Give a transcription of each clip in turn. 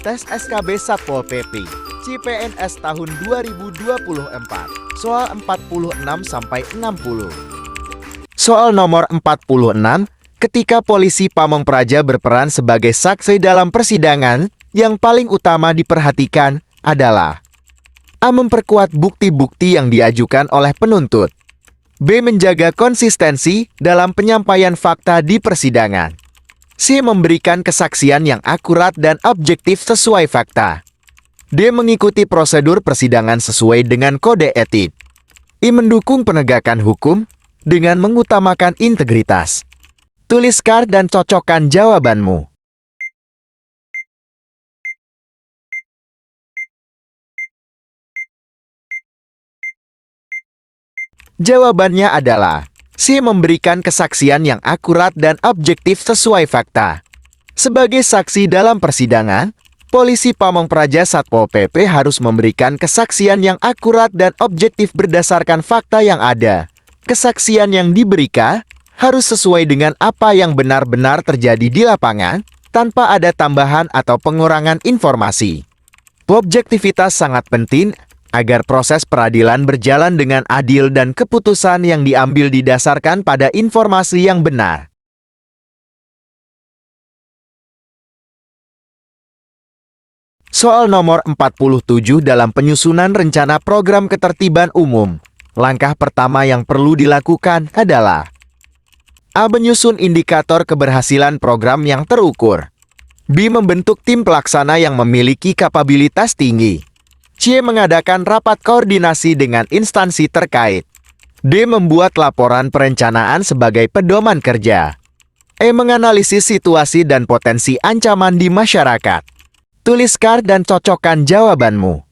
Tes SKB Satpol PP CPNS tahun 2024. Soal 46-60. Soal nomor 46, ketika polisi Pamong Praja berperan sebagai saksi dalam persidangan, yang paling utama diperhatikan adalah A. Memperkuat bukti-bukti yang diajukan oleh penuntut. B. Menjaga konsistensi dalam penyampaian fakta di persidangan. C. Memberikan kesaksian yang akurat dan objektif sesuai fakta. D. Mengikuti prosedur persidangan sesuai dengan kode etik. I. Mendukung penegakan hukum dengan mengutamakan integritas. Tuliskan dan cocokkan jawabanmu. Jawabannya adalah C. Memberikan kesaksian yang akurat dan objektif sesuai fakta. Sebagai saksi dalam persidangan, polisi Pamong Praja Satpol PP harus memberikan kesaksian yang akurat dan objektif berdasarkan fakta yang ada. Kesaksian yang diberikan harus sesuai dengan apa yang benar-benar terjadi di lapangan, tanpa ada tambahan atau pengurangan informasi. Objektivitas sangat penting agar proses peradilan berjalan dengan adil dan keputusan yang diambil didasarkan pada informasi yang benar. Soal nomor 47 dalam penyusunan rencana program ketertiban umum. Langkah pertama yang perlu dilakukan adalah A. Menyusun indikator keberhasilan program yang terukur. B. Membentuk tim pelaksana yang memiliki kapabilitas tinggi. C. Mengadakan rapat koordinasi dengan instansi terkait. D. Membuat laporan perencanaan sebagai pedoman kerja. E. Menganalisis situasi dan potensi ancaman di masyarakat. Tuliskan dan cocokkan jawabanmu.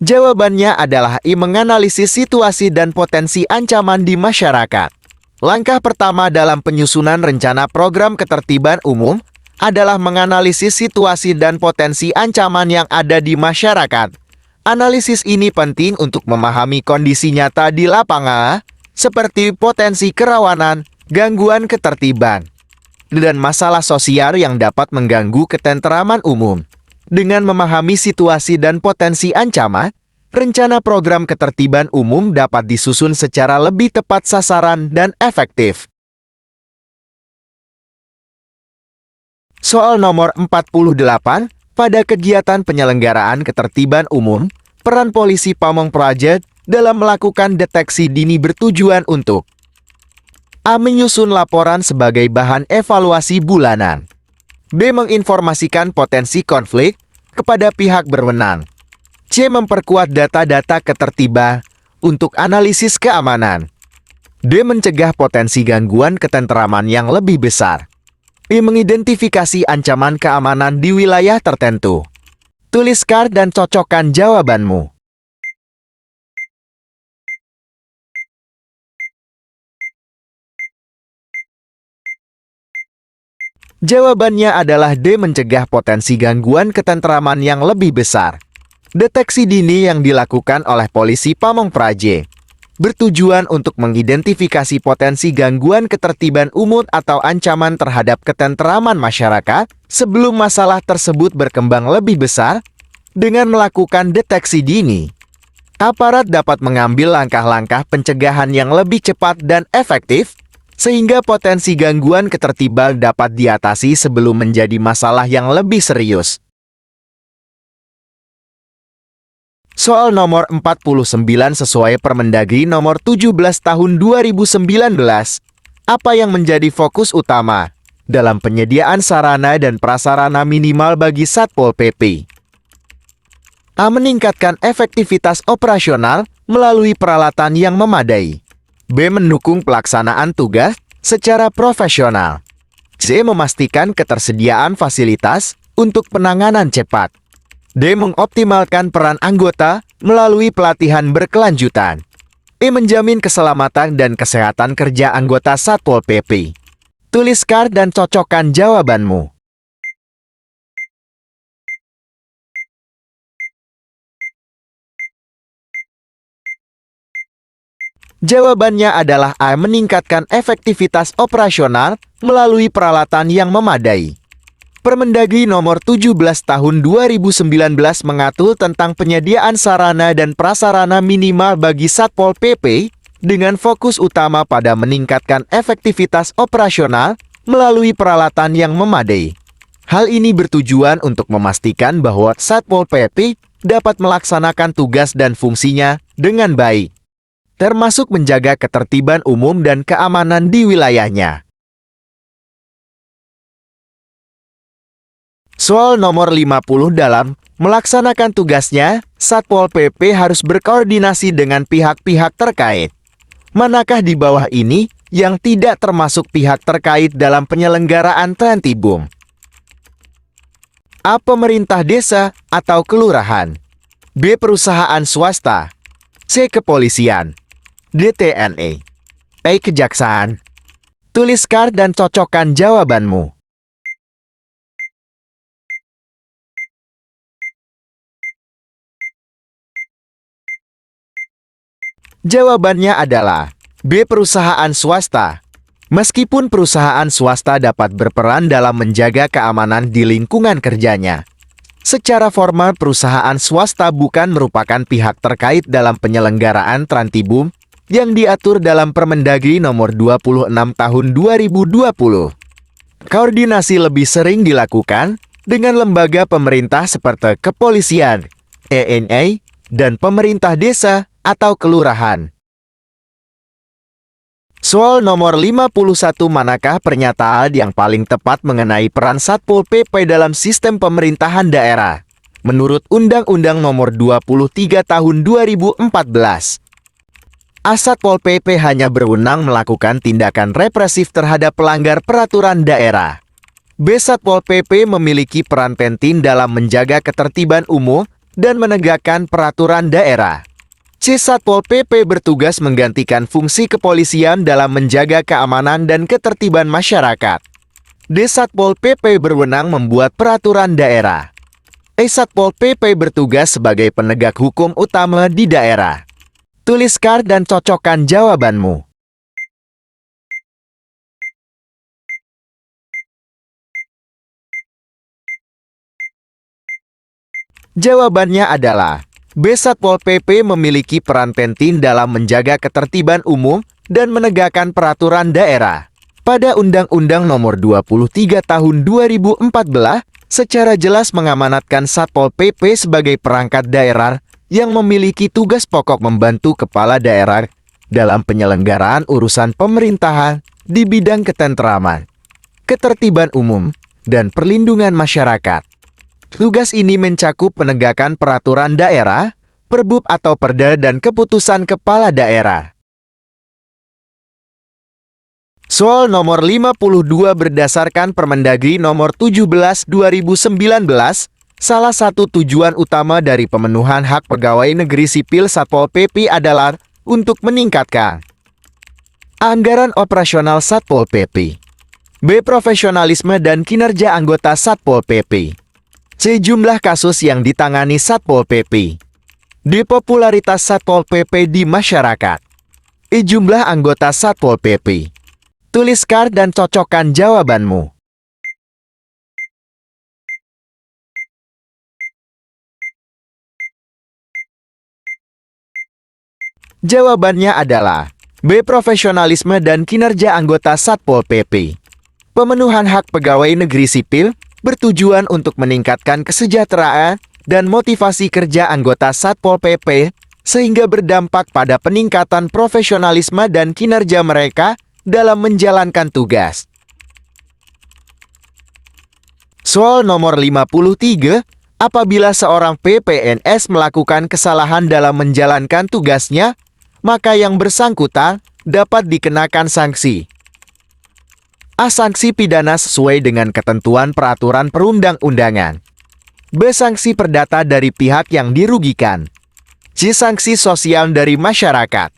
Jawabannya adalah I. Menganalisis situasi dan potensi ancaman di masyarakat. Langkah pertama dalam penyusunan rencana program ketertiban umum adalah menganalisis situasi dan potensi ancaman yang ada di masyarakat. Analisis ini penting untuk memahami kondisi nyata di lapangan, seperti potensi kerawanan, gangguan ketertiban, dan masalah sosial yang dapat mengganggu ketenteraman umum. Dengan memahami situasi dan potensi ancaman, rencana program ketertiban umum dapat disusun secara lebih tepat sasaran dan efektif. Soal nomor 48, pada kegiatan penyelenggaraan ketertiban umum, peran polisi Pamong Praja dalam melakukan deteksi dini bertujuan untuk A. Menyusun laporan sebagai bahan evaluasi bulanan. B. Menginformasikan potensi konflik kepada pihak berwenang. C. Memperkuat data-data ketertiban untuk analisis keamanan. D. Mencegah potensi gangguan ketenteraman yang lebih besar. E. Mengidentifikasi ancaman keamanan di wilayah tertentu. Tuliskan dan cocokkan jawabanmu. Jawabannya adalah D. Mencegah potensi gangguan ketenteraman yang lebih besar. Deteksi dini yang dilakukan oleh polisi Pamong Praja bertujuan untuk mengidentifikasi potensi gangguan ketertiban umum atau ancaman terhadap ketenteraman masyarakat sebelum masalah tersebut berkembang lebih besar. Dengan melakukan deteksi dini, aparat dapat mengambil langkah-langkah pencegahan yang lebih cepat dan efektif, sehingga potensi gangguan ketertiban dapat diatasi sebelum menjadi masalah yang lebih serius. Soal nomor 49 sesuai Permendagri nomor 17 tahun 2019. Apa yang menjadi fokus utama dalam penyediaan sarana dan prasarana minimal bagi Satpol PP? A. Meningkatkan efektivitas operasional melalui peralatan yang memadai. B. Mendukung pelaksanaan tugas secara profesional. C. Memastikan ketersediaan fasilitas untuk penanganan cepat. D. Mengoptimalkan peran anggota melalui pelatihan berkelanjutan. E. Menjamin keselamatan dan kesehatan kerja anggota Satpol PP. Tuliskan dan cocokkan jawabanmu. Jawabannya adalah A. Meningkatkan efektivitas operasional melalui peralatan yang memadai. Permendagri nomor 17 tahun 2019 mengatur tentang penyediaan sarana dan prasarana minimal bagi Satpol PP dengan fokus utama pada meningkatkan efektivitas operasional melalui peralatan yang memadai. Hal ini bertujuan untuk memastikan bahwa Satpol PP dapat melaksanakan tugas dan fungsinya dengan baik, termasuk menjaga ketertiban umum dan keamanan di wilayahnya. Soal nomor 50 dalam melaksanakan tugasnya, Satpol PP harus berkoordinasi dengan pihak-pihak terkait. Manakah di bawah ini yang tidak termasuk pihak terkait dalam penyelenggaraan Trantibum? A. Pemerintah desa atau kelurahan. B. Perusahaan swasta. C. Kepolisian. D. TNI. E. Kejaksaan. Tuliskan dan cocokkan jawabanmu. Jawabannya adalah B. Perusahaan swasta. Meskipun perusahaan swasta dapat berperan dalam menjaga keamanan di lingkungan kerjanya, secara formal perusahaan swasta bukan merupakan pihak terkait dalam penyelenggaraan Trantibum yang diatur dalam Permendagri nomor 26 tahun 2020. Koordinasi lebih sering dilakukan dengan lembaga pemerintah seperti kepolisian, TNI, dan pemerintah desa atau kelurahan. Soal nomor 51, manakah pernyataan yang paling tepat mengenai peran Satpol PP dalam sistem pemerintahan daerah? Menurut Undang-Undang nomor 23 tahun 2014. A. Satpol PP hanya berwenang melakukan tindakan represif terhadap pelanggar peraturan daerah. B. Satpol PP memiliki peran penting dalam menjaga ketertiban umum dan menegakkan peraturan daerah. C. Satpol PP bertugas menggantikan fungsi kepolisian dalam menjaga keamanan dan ketertiban masyarakat. D. Satpol PP berwenang membuat peraturan daerah. E. Satpol PP bertugas sebagai penegak hukum utama di daerah. Tuliskan dan cocokkan jawabanmu. Jawabannya adalah B. Satpol PP memiliki peran penting dalam menjaga ketertiban umum dan menegakkan peraturan daerah. Pada Undang-Undang nomor 23 tahun 2014, secara jelas mengamanatkan Satpol PP sebagai perangkat daerah yang memiliki tugas pokok membantu kepala daerah dalam penyelenggaraan urusan pemerintahan di bidang ketentraman, ketertiban umum, dan perlindungan masyarakat. Tugas ini mencakup penegakan peraturan daerah, Perbub atau Perda dan keputusan kepala daerah. Soal nomor 52 berdasarkan Permendagri nomor 17 2019, salah satu tujuan utama dari pemenuhan hak pegawai negeri sipil Satpol PP adalah untuk meningkatkan anggaran operasional Satpol PP. B. Profesionalisme dan kinerja anggota Satpol PP. C. Jumlah kasus yang ditangani Satpol PP. D. Popularitas Satpol PP di masyarakat. E. Jumlah anggota Satpol PP. Tuliskan dan cocokkan jawabanmu. Jawabannya adalah B. Profesionalisme dan kinerja anggota Satpol PP. Pemenuhan hak pegawai negeri sipil bertujuan untuk meningkatkan kesejahteraan dan motivasi kerja anggota Satpol PP sehingga berdampak pada peningkatan profesionalisme dan kinerja mereka dalam menjalankan tugas. Soal nomor 53, apabila seorang PPNS melakukan kesalahan dalam menjalankan tugasnya, maka yang bersangkutan dapat dikenakan sanksi. A. Sanksi pidana sesuai dengan ketentuan peraturan perundang-undangan. B. Sanksi perdata dari pihak yang dirugikan. C. Sanksi sosial dari masyarakat.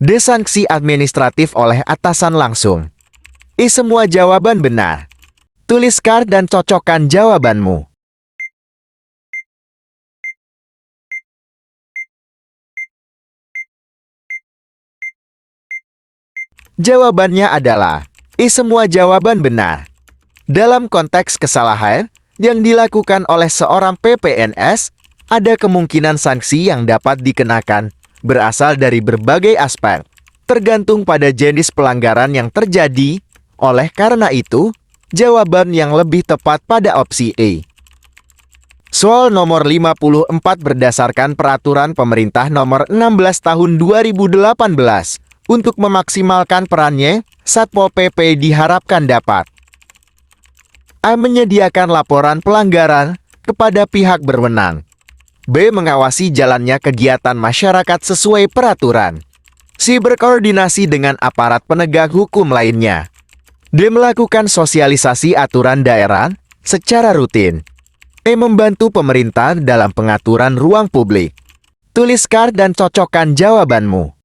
D. Sanksi administratif oleh atasan langsung. E. Semua jawaban benar. Tuliskan dan cocokkan jawabanmu. Jawabannya adalah semua jawaban benar. Dalam konteks kesalahan yang dilakukan oleh seorang PPNS, ada kemungkinan sanksi yang dapat dikenakan berasal dari berbagai aspek, tergantung pada jenis pelanggaran yang terjadi. Oleh karena itu, jawaban yang lebih tepat pada opsi E. Soal nomor 54 berdasarkan peraturan pemerintah nomor 16 tahun 2018. Untuk memaksimalkan perannya, Satpol PP diharapkan dapat A. Menyediakan laporan pelanggaran kepada pihak berwenang. B. Mengawasi jalannya kegiatan masyarakat sesuai peraturan. C. Berkoordinasi dengan aparat penegak hukum lainnya. D. Melakukan sosialisasi aturan daerah secara rutin. E. Membantu pemerintah dalam pengaturan ruang publik. Tuliskan dan cocokkan jawabanmu.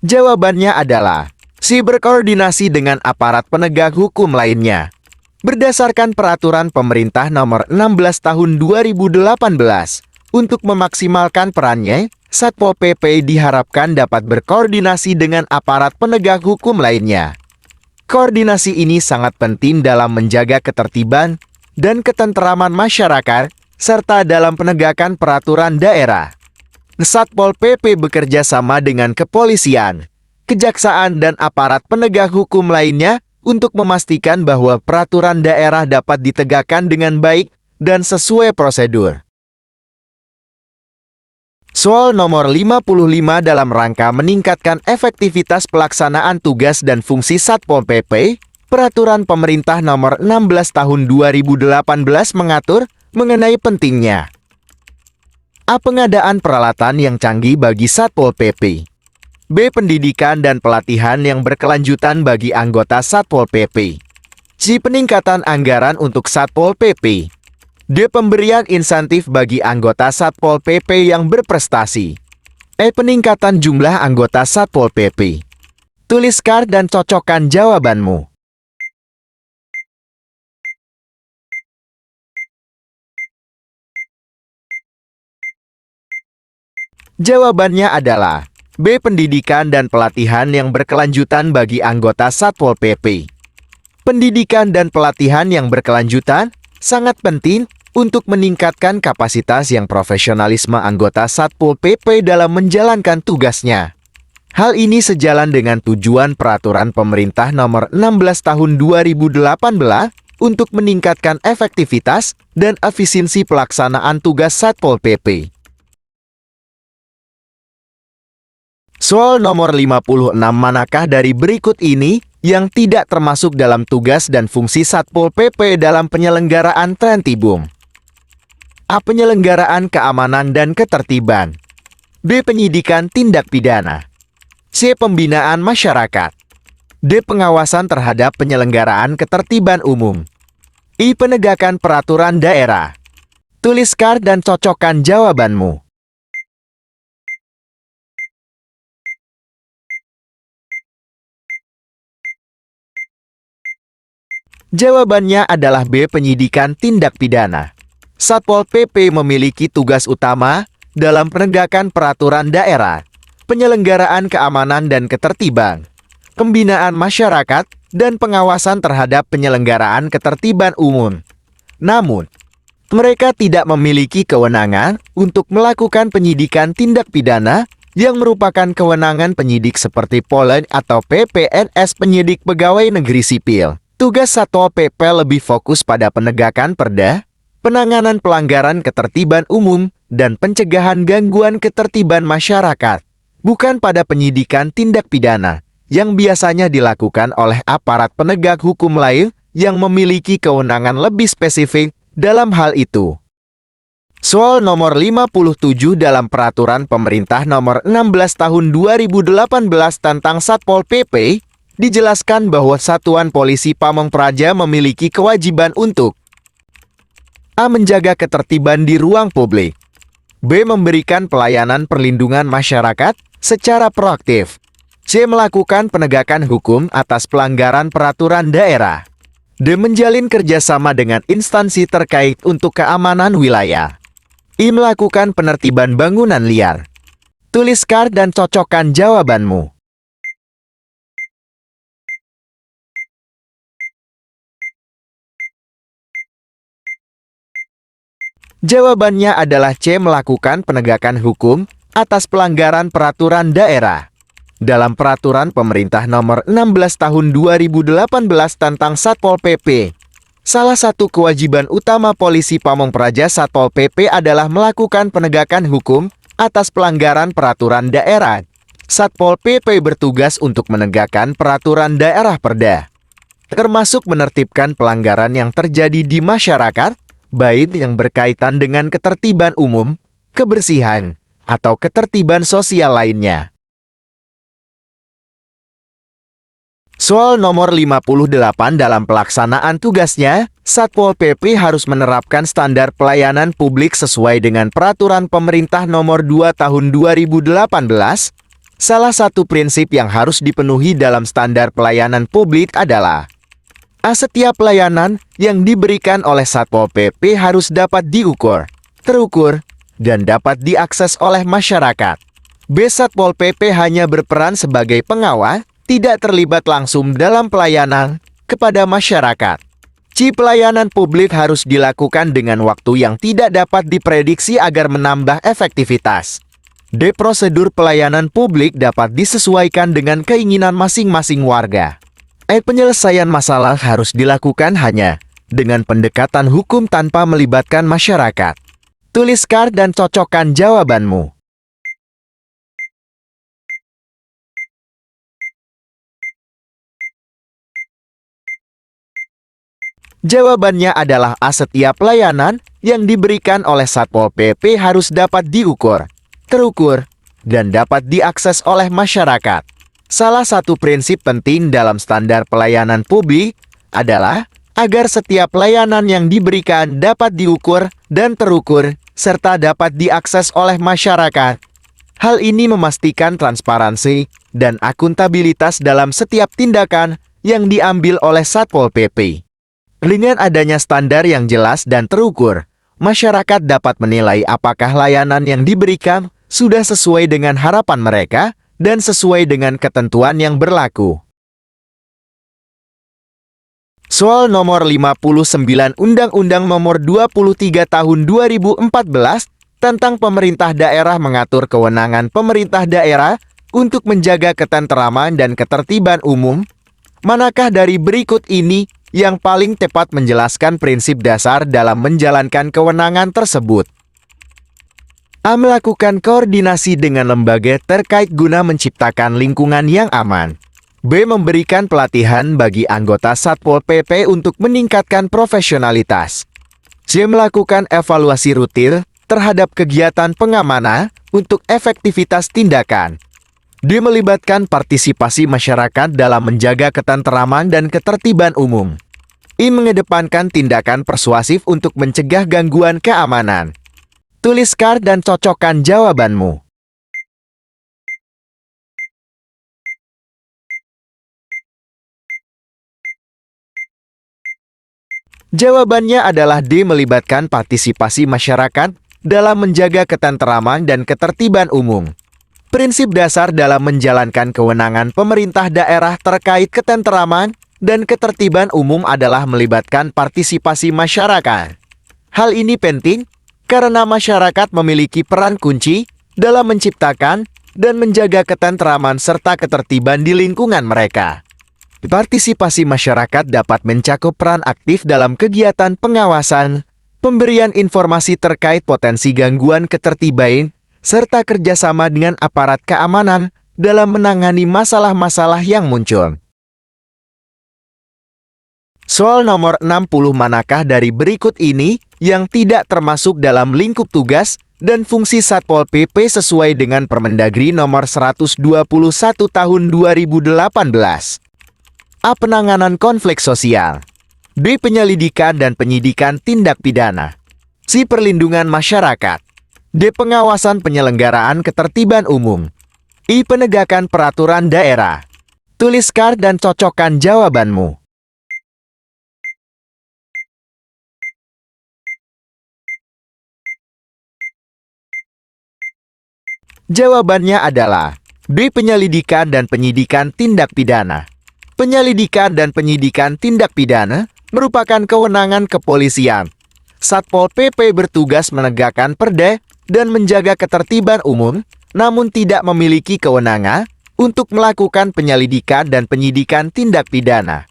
Jawabannya adalah C. Berkoordinasi dengan aparat penegak hukum lainnya. Berdasarkan peraturan pemerintah nomor 16 tahun 2018, untuk memaksimalkan perannya, Satpol PP diharapkan dapat berkoordinasi dengan aparat penegak hukum lainnya. Koordinasi ini sangat penting dalam menjaga ketertiban dan ketenteraman masyarakat, serta dalam penegakan peraturan daerah. Satpol PP bekerja sama dengan kepolisian, kejaksaan, dan aparat penegak hukum lainnya untuk memastikan bahwa peraturan daerah dapat ditegakkan dengan baik dan sesuai prosedur. Soal nomor 55 dalam rangka meningkatkan efektivitas pelaksanaan tugas dan fungsi Satpol PP, peraturan pemerintah nomor 16 tahun 2018 mengatur mengenai pentingnya A. Pengadaan peralatan yang canggih bagi Satpol PP. B. Pendidikan dan pelatihan yang berkelanjutan bagi anggota Satpol PP. C. Peningkatan anggaran untuk Satpol PP. D. Pemberian insentif bagi anggota Satpol PP yang berprestasi. E. Peningkatan jumlah anggota Satpol PP. Tuliskan dan cocokkan jawabanmu. Jawabannya adalah B. Pendidikan dan pelatihan yang berkelanjutan bagi anggota Satpol PP. Pendidikan dan pelatihan yang berkelanjutan sangat penting untuk meningkatkan kapasitas yang profesionalisme anggota Satpol PP dalam menjalankan tugasnya. Hal ini sejalan dengan tujuan peraturan pemerintah nomor 16 tahun 2018 untuk meningkatkan efektivitas dan efisiensi pelaksanaan tugas Satpol PP. Soal nomor 56, manakah dari berikut ini yang tidak termasuk dalam tugas dan fungsi Satpol PP dalam penyelenggaraan Trentibum? A. Penyelenggaraan keamanan dan ketertiban. B. Penyidikan tindak pidana. C. Pembinaan masyarakat. D. Pengawasan terhadap penyelenggaraan ketertiban umum. I. Penegakan peraturan daerah. Tuliskan dan cocokkan jawabanmu. Jawabannya adalah B. Penyidikan tindak pidana. Satpol PP memiliki tugas utama dalam penegakan peraturan daerah, penyelenggaraan keamanan dan ketertiban, pembinaan masyarakat, dan pengawasan terhadap penyelenggaraan ketertiban umum. Namun, mereka tidak memiliki kewenangan untuk melakukan penyidikan tindak pidana yang merupakan kewenangan penyidik seperti Polri atau PPNS, penyidik pegawai negeri sipil. Tugas Satpol PP lebih fokus pada penegakan perda, penanganan pelanggaran ketertiban umum, dan pencegahan gangguan ketertiban masyarakat, bukan pada penyidikan tindak pidana, yang biasanya dilakukan oleh aparat penegak hukum lain yang memiliki kewenangan lebih spesifik dalam hal itu. Soal nomor 57 dalam peraturan pemerintah nomor 16 tahun 2018 tentang Satpol PP, dijelaskan bahwa Satuan Polisi Pamong Praja memiliki kewajiban untuk A. Menjaga ketertiban di ruang publik. B. Memberikan pelayanan perlindungan masyarakat secara proaktif. C. Melakukan penegakan hukum atas pelanggaran peraturan daerah. D. Menjalin kerjasama dengan instansi terkait untuk keamanan wilayah. I. Melakukan penertiban bangunan liar. Tuliskan dan cocokkan jawabanmu. Jawabannya adalah C. Melakukan penegakan hukum atas pelanggaran peraturan daerah. Dalam Peraturan Pemerintah Nomor 16 Tahun 2018 tentang Satpol PP, salah satu kewajiban utama polisi Pamong Praja Satpol PP adalah melakukan penegakan hukum atas pelanggaran peraturan daerah. Satpol PP bertugas untuk menegakkan peraturan daerah Perda, termasuk menertibkan pelanggaran yang terjadi di masyarakat, baik yang berkaitan dengan ketertiban umum, kebersihan, atau ketertiban sosial lainnya. Soal nomor 58 dalam pelaksanaan tugasnya, Satpol PP harus menerapkan standar pelayanan publik sesuai dengan Peraturan Pemerintah Nomor 2 Tahun 2018. Salah satu prinsip yang harus dipenuhi dalam standar pelayanan publik adalah A. Setiap pelayanan yang diberikan oleh Satpol PP harus dapat diukur, terukur, dan dapat diakses oleh masyarakat. B. Satpol PP hanya berperan sebagai pengawal, tidak terlibat langsung dalam pelayanan kepada masyarakat. C. Pelayanan publik harus dilakukan dengan waktu yang tidak dapat diprediksi agar menambah efektivitas. D. Prosedur pelayanan publik dapat disesuaikan dengan keinginan masing-masing warga. E. Penyelesaian masalah harus dilakukan hanya dengan pendekatan hukum tanpa melibatkan masyarakat. Tuliskan dan cocokkan jawabanmu. Jawabannya adalah A. Setiap pelayanan yang diberikan oleh Satpol PP harus dapat diukur, terukur, dan dapat diakses oleh masyarakat. Salah satu prinsip penting dalam standar pelayanan publik adalah agar setiap pelayanan yang diberikan dapat diukur dan terukur, serta dapat diakses oleh masyarakat. Hal ini memastikan transparansi dan akuntabilitas dalam setiap tindakan yang diambil oleh Satpol PP. Dengan adanya standar yang jelas dan terukur, masyarakat dapat menilai apakah layanan yang diberikan sudah sesuai dengan harapan mereka dan sesuai dengan ketentuan yang berlaku. Soal nomor 59 Undang-Undang Nomor 23 Tahun 2014 tentang Pemerintah Daerah mengatur kewenangan pemerintah daerah untuk menjaga ketenteraman dan ketertiban umum. Manakah dari berikut ini yang paling tepat menjelaskan prinsip dasar dalam menjalankan kewenangan tersebut? A. Melakukan koordinasi dengan lembaga terkait guna menciptakan lingkungan yang aman. B. Memberikan pelatihan bagi anggota Satpol PP untuk meningkatkan profesionalitas. C. Melakukan evaluasi rutin terhadap kegiatan pengamanan untuk efektivitas tindakan. D. Melibatkan partisipasi masyarakat dalam menjaga ketenteraman dan ketertiban umum. I. Mengedepankan tindakan persuasif untuk mencegah gangguan keamanan. Tuliskan dan cocokkan jawabanmu. Jawabannya adalah D. Melibatkan partisipasi masyarakat dalam menjaga ketenteraman dan ketertiban umum. Prinsip dasar dalam menjalankan kewenangan pemerintah daerah terkait ketenteraman dan ketertiban umum adalah melibatkan partisipasi masyarakat. Hal ini penting karena masyarakat memiliki peran kunci dalam menciptakan dan menjaga ketenteraman serta ketertiban di lingkungan mereka. Partisipasi masyarakat dapat mencakup peran aktif dalam kegiatan pengawasan, pemberian informasi terkait potensi gangguan ketertiban, serta kerjasama dengan aparat keamanan dalam menangani masalah-masalah yang muncul. Soal nomor 60 manakah dari berikut ini yang tidak termasuk dalam lingkup tugas dan fungsi Satpol PP sesuai dengan Permendagri nomor 121 tahun 2018? A. Penanganan konflik sosial. B. Penyelidikan dan penyidikan tindak pidana. C. Perlindungan masyarakat. D. Pengawasan penyelenggaraan ketertiban umum. I. Penegakan peraturan daerah. Tuliskan dan cocokkan jawabanmu. Jawabannya adalah B. Penyelidikan dan penyidikan tindak pidana. Penyelidikan dan penyidikan tindak pidana merupakan kewenangan kepolisian. Satpol PP bertugas menegakkan perda dan menjaga ketertiban umum, namun tidak memiliki kewenangan untuk melakukan penyelidikan dan penyidikan tindak pidana.